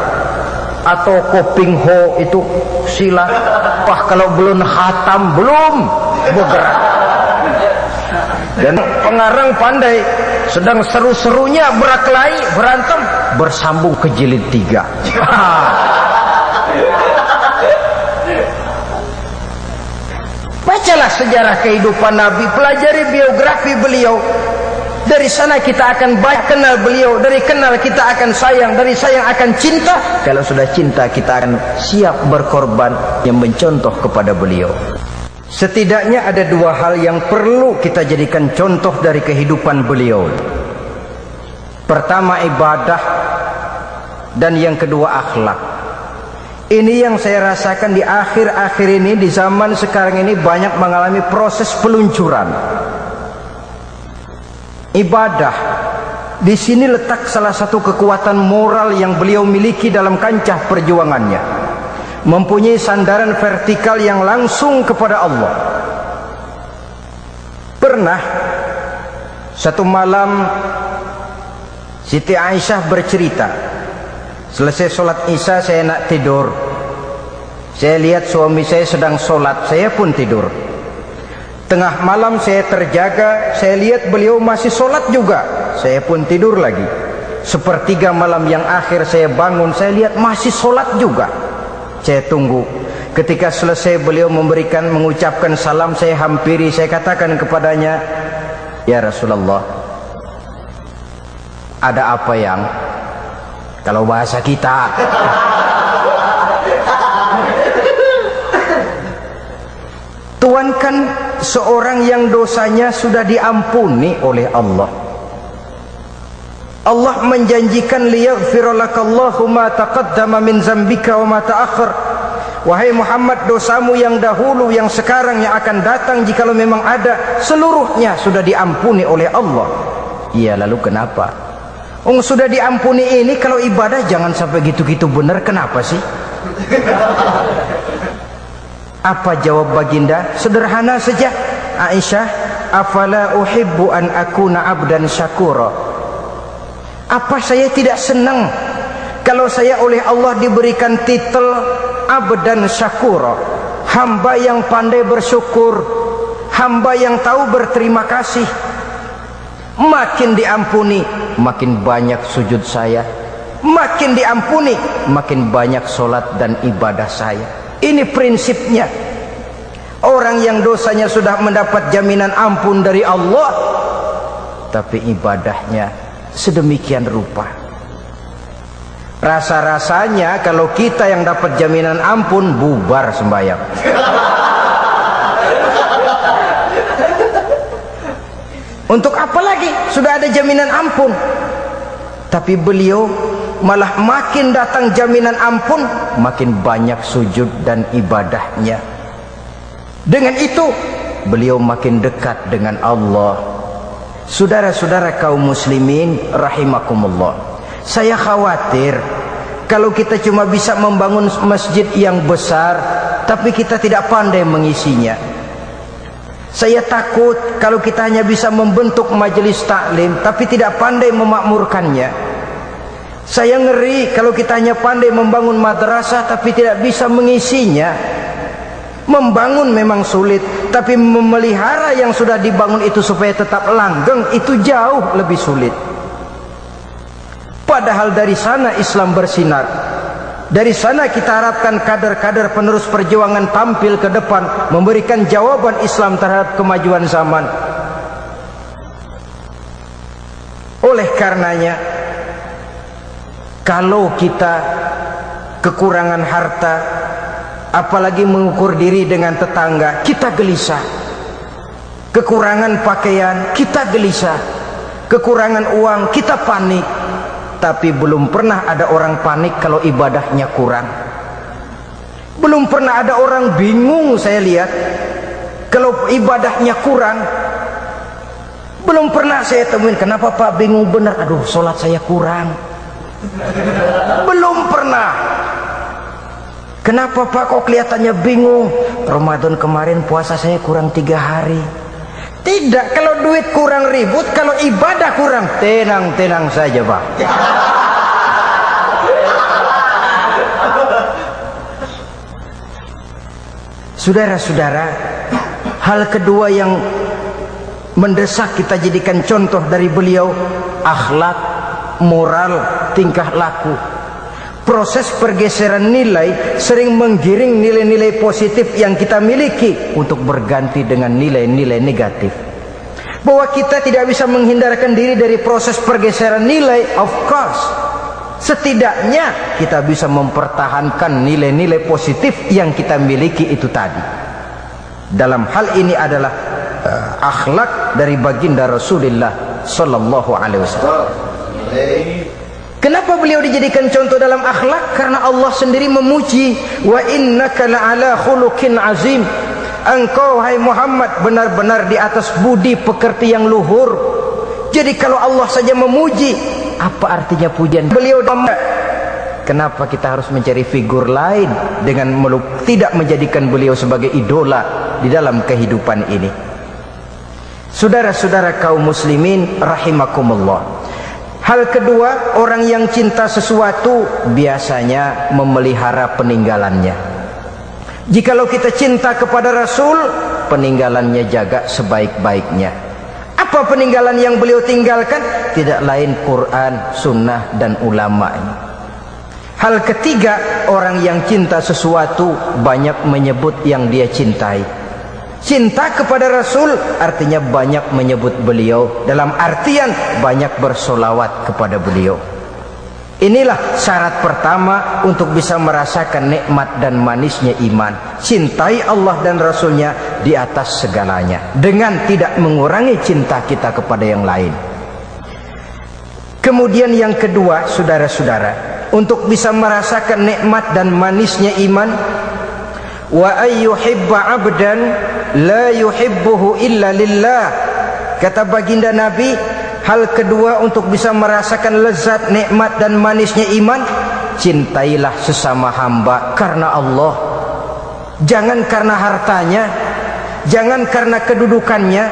atau Koping Ho itu silat, wah kalau belum khatam belum bergerak. Dan pengarang pandai, sedang seru-serunya berkelahi, berantem, bersambung ke jilid 3. Bacalah sejarah kehidupan Nabi, pelajari biografi beliau. Dari sana kita akan baik kenal beliau, dari kenal kita akan sayang, dari sayang akan cinta. Kalau sudah cinta, kita akan siap berkorban yang mencontoh kepada beliau. Setidaknya ada dua hal yang perlu kita jadikan contoh dari kehidupan beliau. Pertama ibadah, dan yang kedua akhlak. Ini yang saya rasakan di akhir-akhir ini, di zaman sekarang ini banyak mengalami proses peluncuran. Ibadah, di sini letak salah satu kekuatan moral yang beliau miliki dalam kancah perjuangannya. Mempunyai sandaran vertikal yang langsung kepada Allah. Pernah satu malam Siti Aisyah bercerita, selesai sholat isya saya nak tidur, saya lihat suami saya sedang sholat, saya pun tidur. Tengah malam saya terjaga, saya lihat beliau masih sholat juga, saya pun tidur lagi. Sepertiga malam yang akhir saya bangun, saya lihat masih sholat juga. Saya tunggu. Ketika selesai beliau mengucapkan salam, saya hampiri, saya katakan kepadanya, ya Rasulullah, ada apa yang, kalau bahasa kita, Tuhan kan seorang yang dosanya sudah diampuni oleh Allah. Allah menjanjikan liyaghfira lakallahu ma taqaddama min zambika wa ma ta'akhkhar. Wahai Muhammad, dosamu yang dahulu, yang sekarang, yang akan datang, jikalau memang ada, seluruhnya sudah diampuni oleh Allah. Iya, lalu kenapa? Sudah diampuni ini, kalau ibadah jangan sampai gitu-gitu benar, kenapa sih? Apa jawab baginda? Sederhana saja. Aisyah, afala uhibbu an akuna abdan syakura. Apa saya tidak senang kalau saya oleh Allah diberikan titel abdan syakura, hamba yang pandai bersyukur, hamba yang tahu berterima kasih. Makin diampuni, makin banyak sujud saya. Makin diampuni, makin banyak solat dan ibadah saya. Ini prinsipnya. Orang yang dosanya sudah mendapat jaminan ampun dari Allah, tapi ibadahnya sedemikian rupa. Rasa-rasanya kalau kita yang dapat jaminan ampun, bubar sembahyang. Untuk apa lagi? Sudah ada jaminan ampun. Tapi beliau malah makin datang jaminan ampun, makin banyak sujud dan ibadahnya. Dengan itu beliau makin dekat dengan Allah. Saudara-saudara kaum muslimin rahimakumullah, saya khawatir kalau kita cuma bisa membangun masjid yang besar tapi kita tidak pandai mengisinya. Saya takut kalau kita hanya bisa membentuk majelis taklim tapi tidak pandai memakmurkannya. Saya ngeri kalau kita hanya pandai membangun madrasah tapi tidak bisa mengisinya. Membangun memang sulit, tapi memelihara yang sudah dibangun itu supaya tetap langgeng itu jauh lebih sulit. Padahal dari sana Islam bersinar. Dari sana kita harapkan kader-kader penerus perjuangan tampil ke depan, memberikan jawaban Islam terhadap kemajuan zaman. Oleh karenanya, kalau kita kekurangan harta, apalagi mengukur diri dengan tetangga, kita gelisah. Kekurangan pakaian, kita gelisah. Kekurangan uang, kita panik. Tapi belum pernah ada orang panik kalau ibadahnya kurang. Belum pernah ada orang bingung saya lihat kalau ibadahnya kurang. Belum pernah saya temuin, kenapa Pak bingung benar? Aduh, sholat saya kurang. Belum pernah. Kenapa Pak kok kelihatannya bingung? Ramadan kemarin puasa saya kurang 3 hari. Tidak, kalau duit kurang ribut, kalau ibadah kurang, tenang-tenang saja Pak. Saudara-saudara, hal kedua yang mendesak kita jadikan contoh dari beliau, akhlak, moral, tingkah laku. Proses pergeseran nilai sering menggiring nilai-nilai positif yang kita miliki untuk berganti dengan nilai-nilai negatif. Bahwa kita tidak bisa menghindarkan diri dari proses pergeseran nilai, of course. Setidaknya kita bisa mempertahankan nilai-nilai positif yang kita miliki itu tadi. Dalam hal ini adalah akhlak dari baginda Rasulullah sallallahu alaihi wasallam. Kenapa beliau dijadikan contoh dalam akhlak? Karena Allah sendiri memuji, wa innaka la'ala khuluqin azim. Engkau hai Muhammad benar-benar di atas budi pekerti yang luhur. Jadi kalau Allah saja memuji, apa artinya pujian beliau? Kenapa kita harus mencari figur lain dengan tidak menjadikan beliau sebagai idola di dalam kehidupan ini? Saudara-saudara kaum muslimin rahimakumullah, hal kedua, orang yang cinta sesuatu biasanya memelihara peninggalannya. Jikalau kita cinta kepada Rasul, peninggalannya jaga sebaik-baiknya. Apa peninggalan yang beliau tinggalkan? Tidak lain Quran, sunnah, dan ulama'nya. Hal ketiga, orang yang cinta sesuatu banyak menyebut yang dia cintai. Cinta kepada Rasul artinya banyak menyebut beliau, dalam artian banyak bersolawat kepada beliau. Inilah syarat pertama untuk bisa merasakan nikmat dan manisnya iman. Cintai Allah dan Rasulnya di atas segalanya, dengan tidak mengurangi cinta kita kepada yang lain. Kemudian yang kedua, saudara-saudara, untuk bisa merasakan nikmat dan manisnya iman, wa ayyuhibba abdan la yuhibbuhu illa lillah. Kata baginda Nabi, hal kedua untuk bisa merasakan lezat, nikmat dan manisnya iman, cintailah sesama hamba karena Allah. Jangan karena hartanya, jangan karena kedudukannya,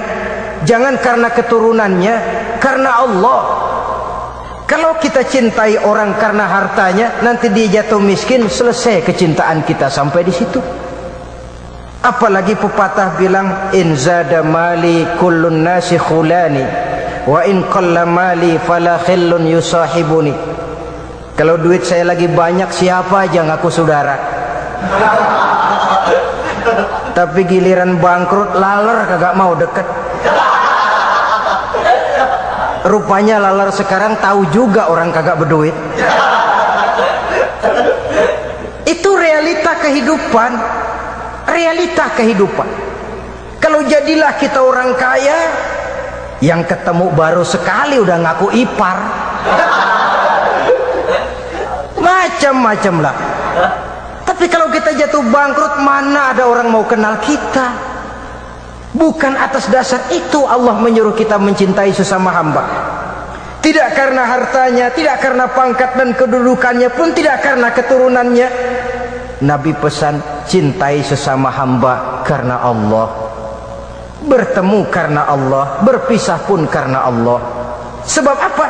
jangan karena keturunannya, karena Allah. Kalau kita cintai orang karena hartanya, nanti dia jatuh miskin, selesai kecintaan kita sampai di situ. Apalagi pepatah bilang, in zada mali kullun nasi khulani wa in qalla mali fala khillun yusahibuni. Kalau duit saya lagi banyak, siapa aja ngaku saudara. Tapi giliran bangkrut, laler kagak mau deket. Rupanya laler sekarang tahu juga orang kagak berduit. Itu realita kehidupan. Realita kehidupan. Kalau jadilah kita orang kaya, yang ketemu baru sekali udah ngaku ipar. Macam-macam lah. Tapi kalau kita jatuh bangkrut, mana ada orang mau kenal kita. Bukan atas dasar itu Allah menyuruh kita mencintai sesama hamba. Tidak karena hartanya, tidak karena pangkat dan kedudukannya, pun tidak karena keturunannya. Nabi pesan, cintai sesama hamba karena Allah. Bertemu karena Allah, berpisah pun karena Allah. Sebab apa?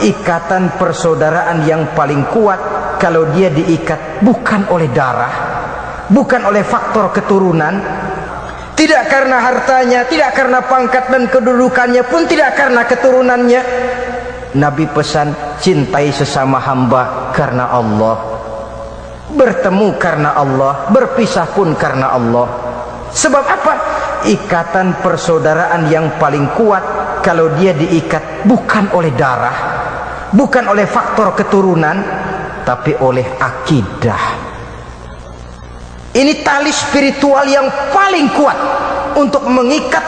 Ikatan persaudaraan yang paling kuat kalau dia diikat bukan oleh darah, bukan oleh faktor keturunan, tidak karena hartanya, tidak karena pangkat dan kedudukannya, pun tidak karena keturunannya. Nabi pesan, cintai sesama hamba karena Allah. Bertemu karena Allah, berpisah pun karena Allah. Sebab apa? Ikatan persaudaraan yang paling kuat kalau dia diikat bukan oleh darah, bukan oleh faktor keturunan, tapi oleh akidah. Ini tali spiritual yang paling kuat untuk mengikat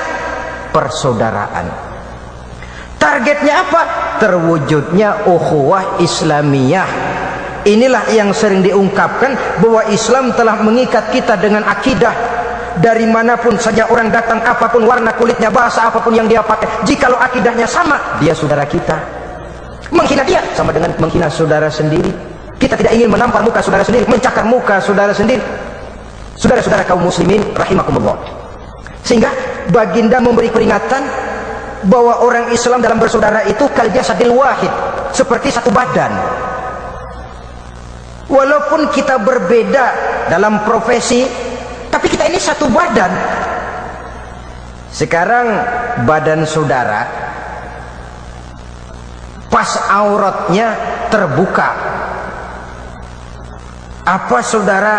persaudaraan. Targetnya apa? Terwujudnya ukhuwah Islamiyah. Inilah yang sering diungkapkan bahwa Islam telah mengikat kita dengan akidah. Dari manapun saja orang datang, apapun warna kulitnya, bahasa apapun yang dia pakai, jikalau akidahnya sama, dia saudara kita. Menghina dia sama dengan menghina saudara sendiri. Kita tidak ingin menampar muka saudara sendiri, mencakar muka saudara sendiri. Saudara-saudara kaum muslimin rahimakumullah. Sehingga baginda memberi peringatan bahwa orang Islam dalam bersaudara itu kal jasadil wahid, seperti satu badan. Walaupun kita berbeda dalam profesi, tapi kita ini satu badan. Sekarang badan saudara pas auratnya terbuka, apa saudara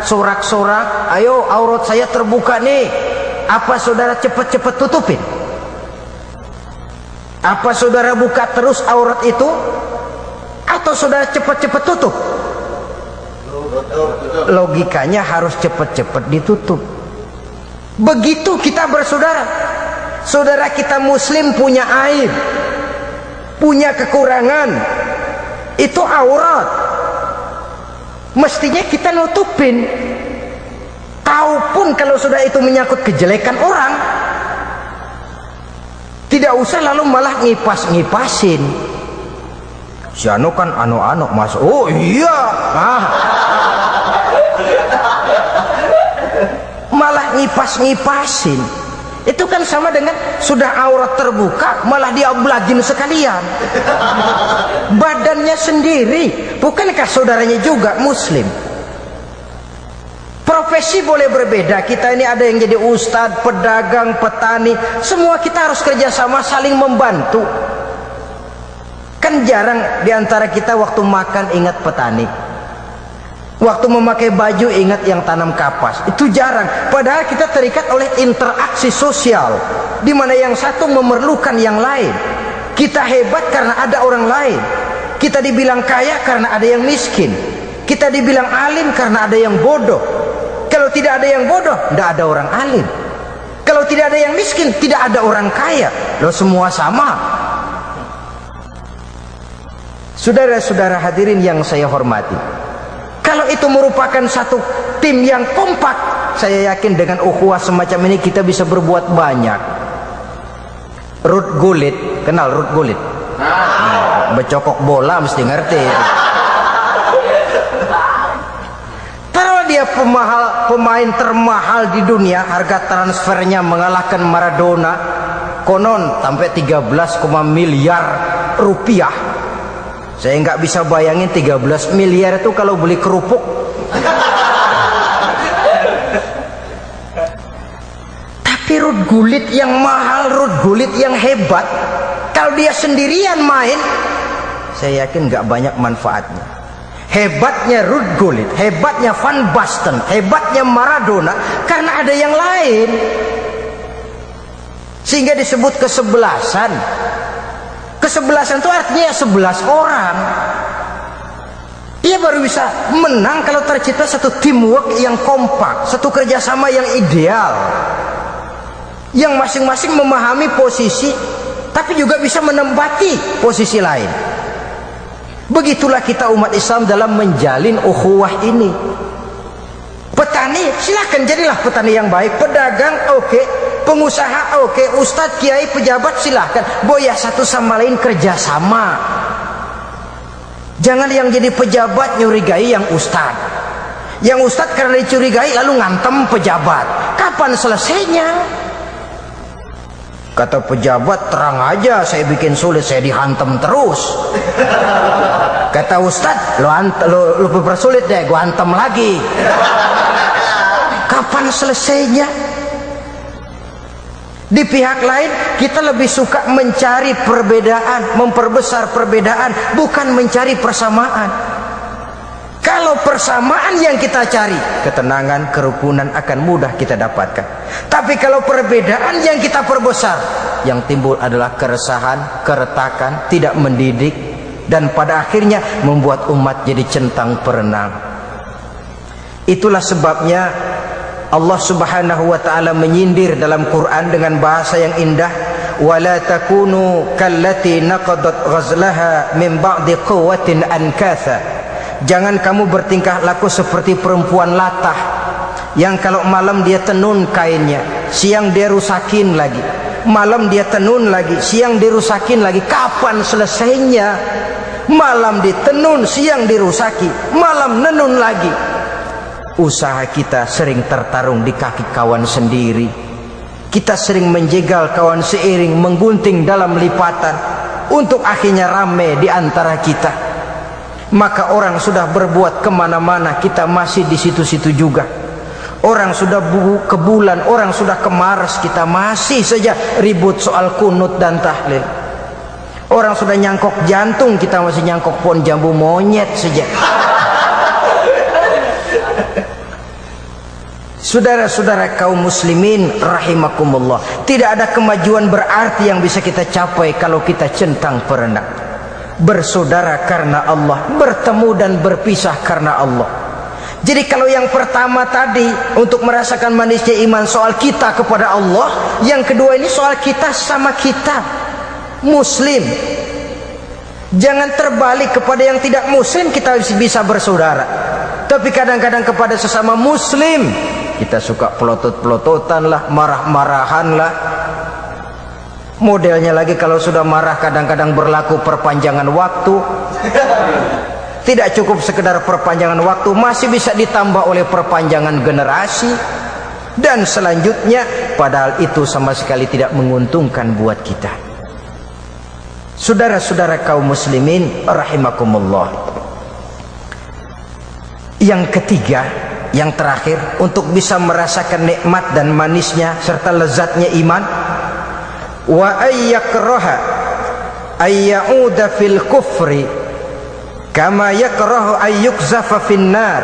sorak-sorak, ayo aurat saya terbuka nih, apa saudara cepat-cepat tutupin? Apa saudara buka terus aurat itu, atau saudara cepat-cepat tutup? Logikanya harus cepat-cepat ditutup. Begitu kita bersaudara. Saudara kita muslim punya aib, punya kekurangan, itu aurat. Mestinya kita nutupin. Tahu pun kalau sudah itu menyangkut kejelekan orang, tidak usah lalu malah ngipas-ngipasin. Si anu kan anu-anu mas, oh iya, malah ngipas-ngipasin. Itu kan sama dengan sudah aurat terbuka malah diablagin sekalian. Badannya sendiri, bukankah saudaranya juga muslim? Profesi boleh berbeda, kita ini ada yang jadi ustadz, pedagang, petani, semua kita harus kerjasama saling membantu. Kan jarang diantara kita waktu makan ingat petani, waktu memakai baju ingat yang tanam kapas. Itu jarang. Padahal kita terikat oleh interaksi sosial, di mana yang satu memerlukan yang lain. Kita hebat karena ada orang lain. Kita dibilang kaya karena ada yang miskin. Kita dibilang alim karena ada yang bodoh. Kalau tidak ada yang bodoh, tidak ada orang alim. Kalau tidak ada yang miskin, tidak ada orang kaya. Loh, semua sama. Saudara-saudara hadirin yang saya hormati, kalau itu merupakan satu tim yang kompak, saya yakin dengan ukhuwah semacam ini kita bisa berbuat banyak. Ruth Gullit, kenal Ruth Gullit? Becokok bola mesti ngerti itu. Taruh dia pemain termahal di dunia, harga transfernya mengalahkan Maradona, konon sampai 13, miliar rupiah. Saya nggak bisa bayangin 13 miliar itu kalau beli kerupuk. rut gulit yang mahal, rut gulit yang hebat, kalau dia sendirian main, saya yakin nggak banyak manfaatnya. Hebatnya Ruud Gullit, hebatnya Van Basten, hebatnya Maradona karena ada yang lain, sehingga disebut kesebelasan. Kesebelasan itu artinya 11 orang. Dia baru bisa menang kalau tercipta satu teamwork yang kompak, satu kerjasama yang ideal, yang masing-masing memahami posisi tapi juga bisa menempati posisi lain. Begitulah kita umat Islam dalam menjalin ukhuwah ini. Petani, silakan jadilah petani yang baik. Pedagang, oke. Pengusaha, oke. Ustadz, kiai, pejabat, silakan. Boya satu sama lain kerjasama. Jangan yang jadi pejabat nyurigai yang ustadz. Yang ustadz karena dicurigai lalu ngantem pejabat. Kapan selesainya? Kata pejabat, terang aja saya bikin sulit, saya dihantam terus. Kata ustadz, lu persulit deh, gua hantam lagi. Kapan selesainya? Di pihak lain kita lebih suka mencari perbedaan, memperbesar perbedaan, bukan mencari persamaan. Kalau persamaan yang kita cari, ketenangan, kerukunan akan mudah kita dapatkan. Tapi kalau perbedaan yang kita perbesar, yang timbul adalah keresahan, keretakan, tidak mendidik, dan pada akhirnya membuat umat jadi centang perenang. Itulah sebabnya Allah Subhanahu wa taala menyindir dalam Quran dengan bahasa yang indah, wala takunu kallati naqadat ghazlaha min ba'di quwwatin ankatha. Jangan kamu bertingkah laku seperti perempuan latah yang kalau malam dia tenun kainnya, siang dia rusakin lagi, malam dia tenun lagi, siang dirusakin lagi. Kapan selesainya? Malam ditenun, siang dirusaki, malam nenun lagi. Usaha kita sering tertarung di kaki kawan sendiri. Kita sering menjegal kawan seiring, menggunting dalam lipatan, untuk akhirnya rame di antara kita. Maka orang sudah berbuat kemana-mana, kita masih di situ-situ juga. Orang sudah ke bulan, orang sudah ke Mars, kita masih saja ribut soal kunut dan tahlil. Orang sudah nyangkok jantung, kita masih nyangkok pohon jambu monyet saja. Saudara-saudara kaum muslimin rahimakumullah, tidak ada kemajuan berarti yang bisa kita capai kalau kita centang perenang. Bersaudara karena Allah, bertemu dan berpisah karena Allah. Jadi kalau yang pertama tadi untuk merasakan manisnya iman soal kita kepada Allah, yang kedua ini soal kita sama kita muslim. Jangan terbalik kepada yang tidak muslim kita bisa bersaudara, tapi kadang-kadang kepada sesama muslim kita suka pelotot-pelototan lah, marah-marahan lah. Modelnya lagi kalau sudah marah kadang-kadang berlaku perpanjangan waktu. Tidak cukup sekedar perpanjangan waktu, masih bisa ditambah oleh perpanjangan generasi dan selanjutnya, padahal itu sama sekali tidak menguntungkan buat kita. Saudara-saudara kaum muslimin rahimakumullah. Yang ketiga, yang terakhir, untuk bisa merasakan nikmat dan manisnya serta lezatnya iman, wa ayyakraha ayyauda fil kufri kama yakrahu ayyukzafa finnar.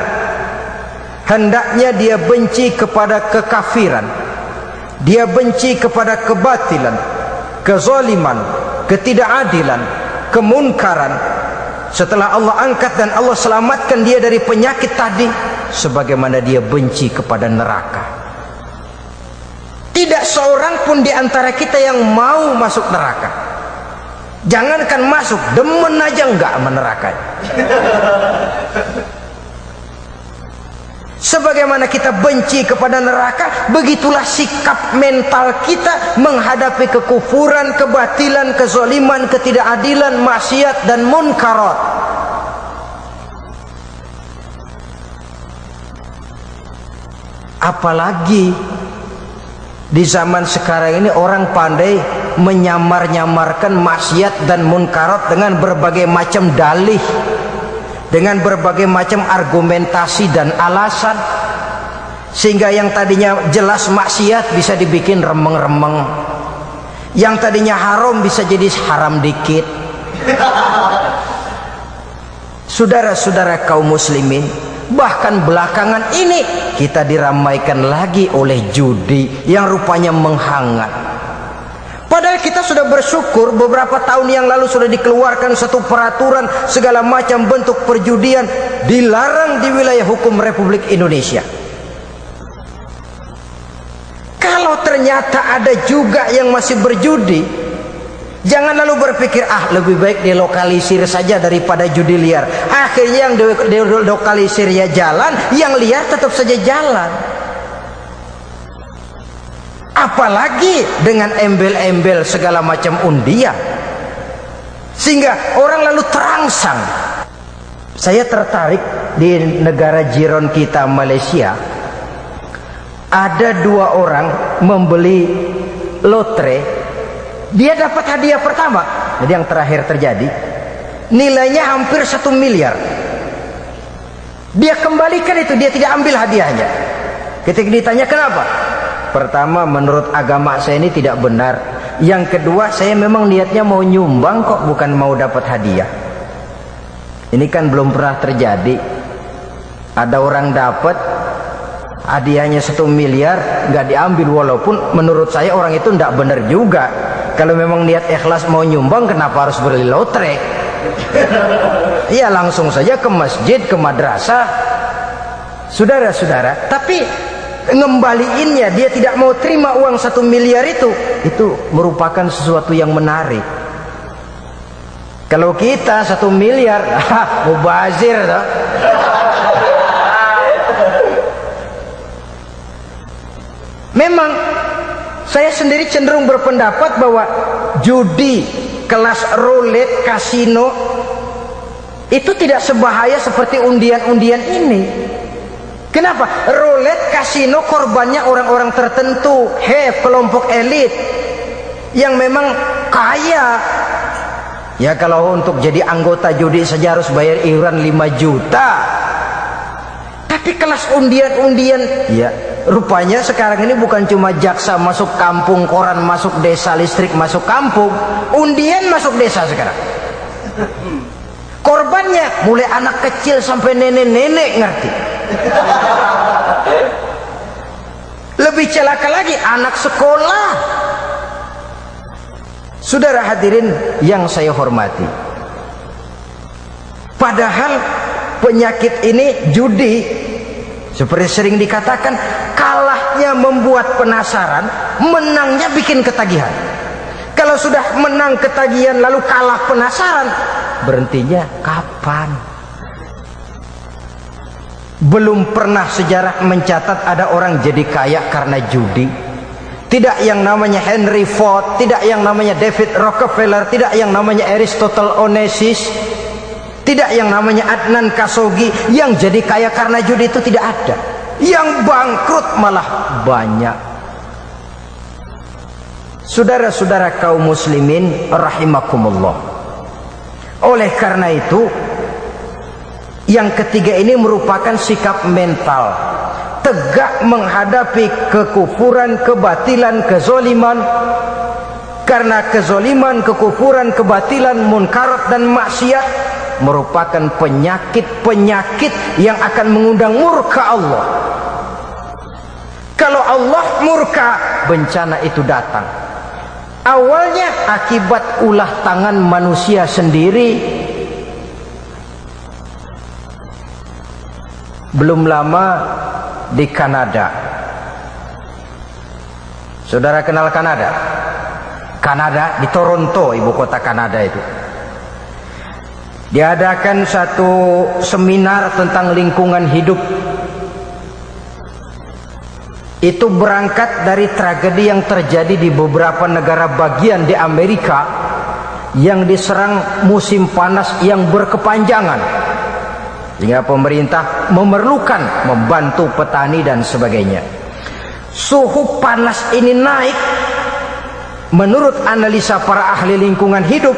Hendaknya dia benci kepada kekafiran, dia benci kepada kebatilan, kezaliman, ketidakadilan, kemunkaran. Setelah Allah angkat dan Allah selamatkan dia dari penyakit tadi, sebagaimana dia benci kepada neraka. Tidak seorang pun di antara kita yang mau masuk neraka. Jangankan masuk, demen aja enggak sama neraka. Sebagaimana kita benci kepada neraka, begitulah sikap mental kita menghadapi kekufuran, kebatilan, kezaliman, ketidakadilan, maksiat dan munkarat. Apalagi di zaman sekarang ini orang pandai menyamar-nyamarkan maksiat dan munkarat dengan berbagai macam dalih, dengan berbagai macam argumentasi dan alasan, Sehingga yang tadinya jelas maksiat bisa dibikin remeng-remeng, yang tadinya haram bisa jadi haram dikit. Saudara-saudara kaum muslimin, bahkan belakangan ini kita diramaikan lagi oleh judi yang rupanya menghangat. Padahal kita sudah bersyukur beberapa tahun yang lalu sudah dikeluarkan satu peraturan segala macam bentuk perjudian dilarang di wilayah hukum Republik Indonesia. Kalau ternyata ada juga yang masih berjudi, jangan lalu berpikir lebih baik dilokalisir saja daripada judi liar. Akhirnya yang dilokalisir ya jalan, yang liar tetap saja jalan. Apalagi dengan embel-embel segala macam undian, sehingga orang lalu terangsang. Saya tertarik di negara jiran kita Malaysia, ada 2 orang membeli lotre, dia dapat hadiah pertama. Jadi yang terakhir terjadi, nilainya hampir 1 miliar. Dia kembalikan itu, dia tidak ambil hadiahnya. Ketika ditanya kenapa, pertama, menurut agama saya ini tidak benar. Yang kedua, saya memang niatnya mau nyumbang kok, bukan mau dapat hadiah. Ini kan belum pernah terjadi. Ada orang dapat hadiahnya 1 miliar, nggak diambil. Walaupun menurut saya orang itu tidak benar juga. Kalau memang niat ikhlas mau nyumbang, kenapa harus beli lotre? Iya, langsung saja ke masjid, ke madrasah. Saudara-saudara, tapi ngembaliinnya, dia tidak mau terima uang 1 miliar itu merupakan sesuatu yang menarik. Kalau kita 1 miliar, mubazir toh. Memang saya sendiri cenderung berpendapat bahwa judi kelas roulette, kasino itu tidak sebahaya seperti undian-undian ini. Kenapa? Roulette, kasino korbannya orang-orang tertentu, kelompok elit yang memang kaya. Ya kalau untuk jadi anggota judi saja harus bayar iuran 5 juta. Tapi kelas undian-undian, ya rupanya sekarang ini bukan cuma jaksa masuk kampung, koran masuk desa, listrik masuk kampung, undian masuk desa sekarang. Korbannya mulai anak kecil sampai nenek-nenek, ngerti? Lebih celaka lagi anak sekolah. Saudara hadirin yang saya hormati, padahal penyakit ini judi, seperti sering dikatakan, kalahnya membuat penasaran, menangnya bikin ketagihan. Kalau sudah menang ketagihan lalu kalah penasaran, berhentinya kapan? Belum pernah sejarah mencatat ada orang jadi kaya karena judi. Tidak yang namanya Henry Ford, tidak yang namanya David Rockefeller, tidak yang namanya Aristotle Onassis, tidak yang namanya Adnan Khashoggi. Yang jadi kaya karena judi itu tidak ada. Yang bangkrut malah banyak. Saudara-saudara kaum muslimin rahimakumullah, oleh karena itu yang ketiga ini merupakan sikap mental, tegak menghadapi kekufuran, kebatilan, kezoliman. Karena kezoliman, kekufuran, kebatilan, munkarat dan maksiat merupakan penyakit-penyakit yang akan mengundang murka Allah. Kalau Allah murka, bencana itu datang. Awalnya akibat ulah tangan manusia sendiri. Belum lama di Kanada. Saudara kenal Kanada? Kanada, di Toronto, ibu kota Kanada itu. Diadakan satu seminar tentang lingkungan hidup. Itu berangkat dari tragedi yang terjadi di beberapa negara bagian di Amerika yang diserang musim panas yang berkepanjangan, sehingga pemerintah memerlukan membantu petani dan sebagainya. Suhu panas ini naik, menurut analisa para ahli lingkungan hidup,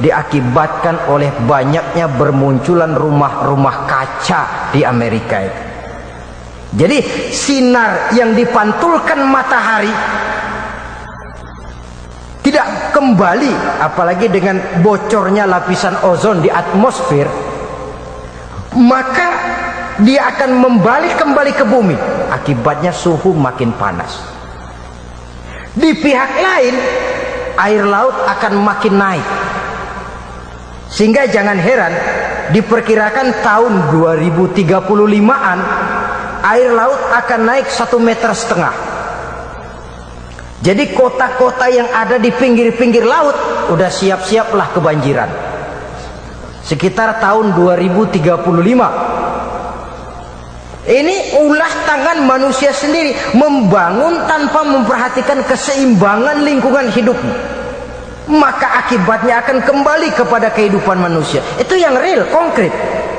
diakibatkan oleh banyaknya bermunculan rumah-rumah kaca di Amerika itu. Jadi sinar yang dipantulkan matahari tidak kembali, apalagi dengan bocornya lapisan ozon di atmosfer, maka dia akan kembali ke bumi. Akibatnya suhu makin panas. Di pihak lain, air laut akan makin naik. Sehingga jangan heran, diperkirakan tahun 2035-an air laut akan naik 1,5 meter. Jadi kota-kota yang ada di pinggir-pinggir laut udah siap-siaplah kebanjiran. Sekitar tahun 2035. Ini ulah tangan manusia sendiri, membangun tanpa memperhatikan keseimbangan lingkungan hidupnya. Maka akibatnya akan kembali kepada kehidupan manusia. Itu yang real, konkret.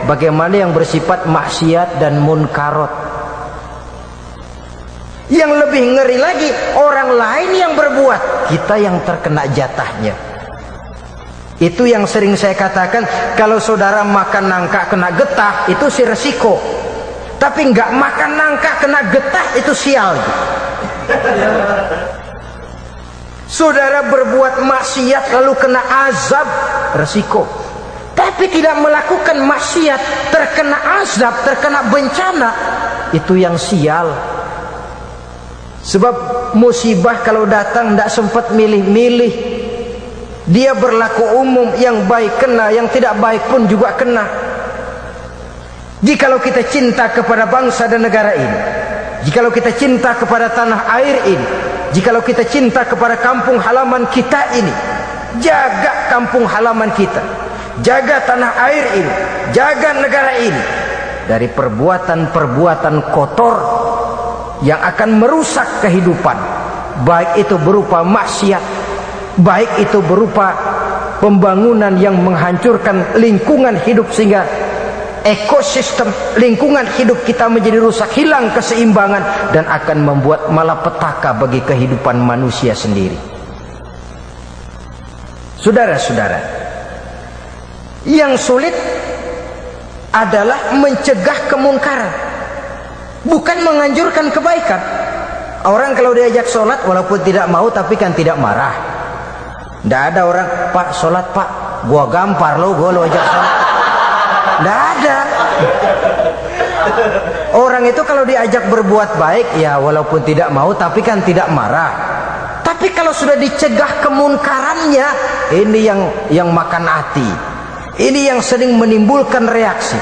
Bagaimana yang bersifat maksiat dan munkarat. Yang lebih ngeri lagi, orang lain yang berbuat, kita yang terkena jatahnya. Itu yang sering saya katakan, kalau saudara makan nangka kena getah, itu sih resiko. Tapi nggak makan nangka kena getah, itu sial. Saudara berbuat maksiat lalu kena azab, resiko. Tapi tidak melakukan maksiat, terkena azab, terkena bencana, itu yang sial. Sebab musibah kalau datang tidak sempat milih-milih. Dia berlaku umum, yang baik kena, yang tidak baik pun juga kena. Jikalau kita cinta kepada bangsa dan negara ini, jikalau kita cinta kepada tanah air ini, jikalau kita cinta kepada kampung halaman kita ini, jaga kampung halaman kita, jaga tanah air ini, jaga negara ini dari perbuatan-perbuatan kotor yang akan merusak kehidupan, baik itu berupa maksiat, baik itu berupa pembangunan yang menghancurkan lingkungan hidup sehingga ekosistem lingkungan hidup kita menjadi rusak, hilang keseimbangan, dan akan membuat malapetaka bagi kehidupan manusia sendiri. Saudara-saudara, yang sulit adalah mencegah kemunkaran, bukan menganjurkan kebaikan. Orang kalau diajak sholat walaupun tidak mau tapi kan tidak marah. Tidak ada orang, Pak sholat Pak, gua gampar lo, gua lo ajak sholat. Tidak ada. Orang itu kalau diajak berbuat baik, ya walaupun tidak mau tapi kan tidak marah. Tapi kalau sudah dicegah kemunkarannya, ini yang makan hati. Ini yang sering menimbulkan reaksi.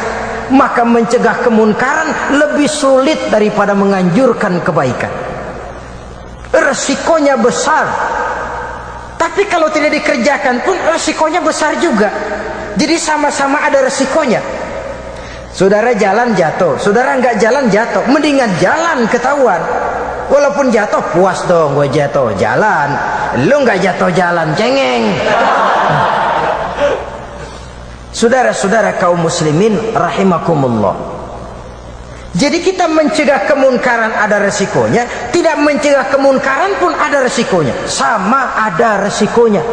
Maka mencegah kemunkaran lebih sulit daripada menganjurkan kebaikan. Resikonya besar. Tapi kalau tidak dikerjakan pun resikonya besar juga. Jadi sama-sama ada resikonya. Saudara jalan jatuh, saudara nggak jalan jatuh, mendingan jalan ketahuan. Walaupun jatuh puas dong, gue jatuh jalan. Lu nggak jatuh jalan, cengeng. Saudara-saudara kaum muslimin rahimakumullah. Jadi kita mencegah kemunkaran ada resikonya, tidak mencegah kemunkaran pun ada resikonya. Sama ada resikonya.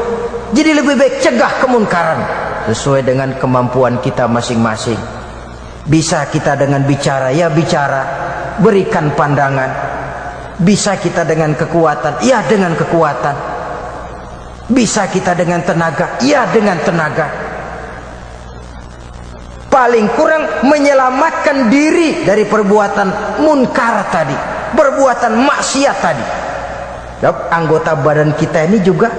Jadi lebih baik cegah kemunkaran sesuai dengan kemampuan kita masing-masing. Bisa kita dengan bicara, ya bicara, berikan pandangan. Bisa kita dengan kekuatan, ya dengan kekuatan. Bisa kita dengan tenaga, ya dengan tenaga. Paling kurang menyelamatkan diri dari perbuatan munkar tadi, perbuatan maksiat tadi. Anggota badan kita ini juga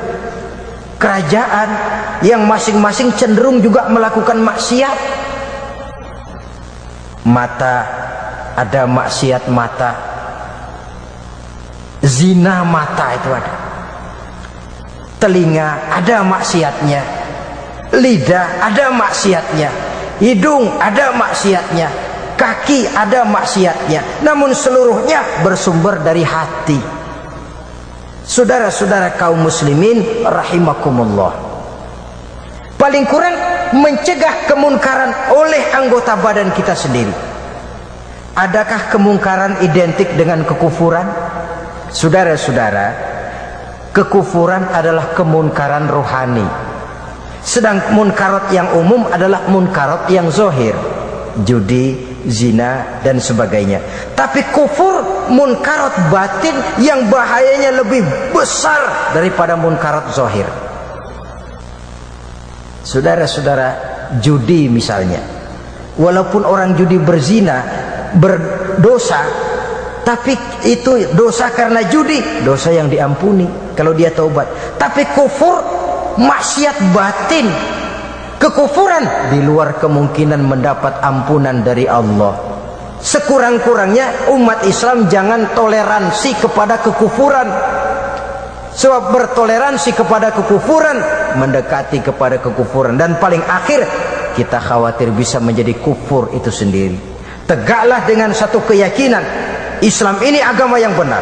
kerajaan yang masing-masing cenderung juga melakukan maksiat. Mata, ada maksiat mata, zina mata itu ada. Telinga ada maksiatnya, lidah ada maksiatnya, hidung ada maksiatnya, kaki ada maksiatnya. Namun seluruhnya bersumber dari hati. Saudara-saudara kaum muslimin rahimakumullah, paling kurang mencegah kemunkaran oleh anggota badan kita sendiri. Adakah kemungkaran identik dengan kekufuran? Saudara-saudara, kekufuran adalah kemunkaran rohani. Sedang munkarat yang umum adalah munkarat yang zahir. Judi, zina dan sebagainya. Tapi kufur munkarat batin yang bahayanya lebih besar daripada munkarat zahir. Saudara-saudara, judi misalnya, walaupun orang judi berzina, berdosa, tapi itu dosa karena judi, dosa yang diampuni kalau dia taubat. Tapi kufur, maksiat batin, kekufuran, di luar kemungkinan mendapat ampunan dari Allah. Sekurang-kurangnya umat Islam jangan toleransi kepada kekufuran, sebab bertoleransi kepada kekufuran mendekati kepada kekufuran, dan paling akhir kita khawatir bisa menjadi kufur itu sendiri. Tegaklah dengan satu keyakinan, Islam ini agama yang benar,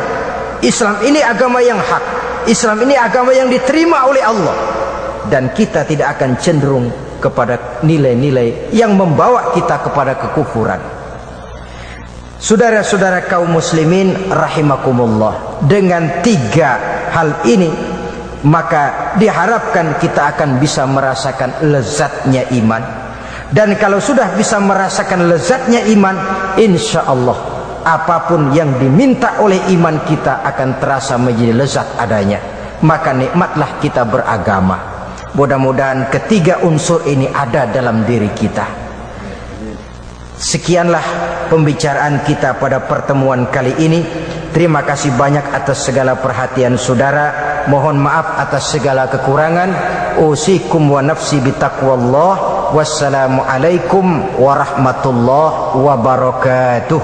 Islam ini agama yang hak, Islam ini agama yang diterima oleh Allah, dan kita tidak akan cenderung kepada nilai-nilai yang membawa kita kepada kekufuran. Saudara-saudara kaum muslimin rahimakumullah, dengan tiga hal ini maka diharapkan kita akan bisa merasakan lezatnya iman. Dan kalau sudah bisa merasakan lezatnya iman, insya Allah apapun yang diminta oleh iman kita akan terasa menjadi lezat adanya. Maka nikmatlah kita beragama. Mudah-mudahan ketiga unsur ini ada dalam diri kita. Sekianlah pembicaraan kita pada pertemuan kali ini. Terima kasih banyak atas segala perhatian saudara. Mohon maaf atas segala kekurangan. Usikum wa nafsi bitaqwallah. Wassalamualaikum warahmatullahi wabarakatuh.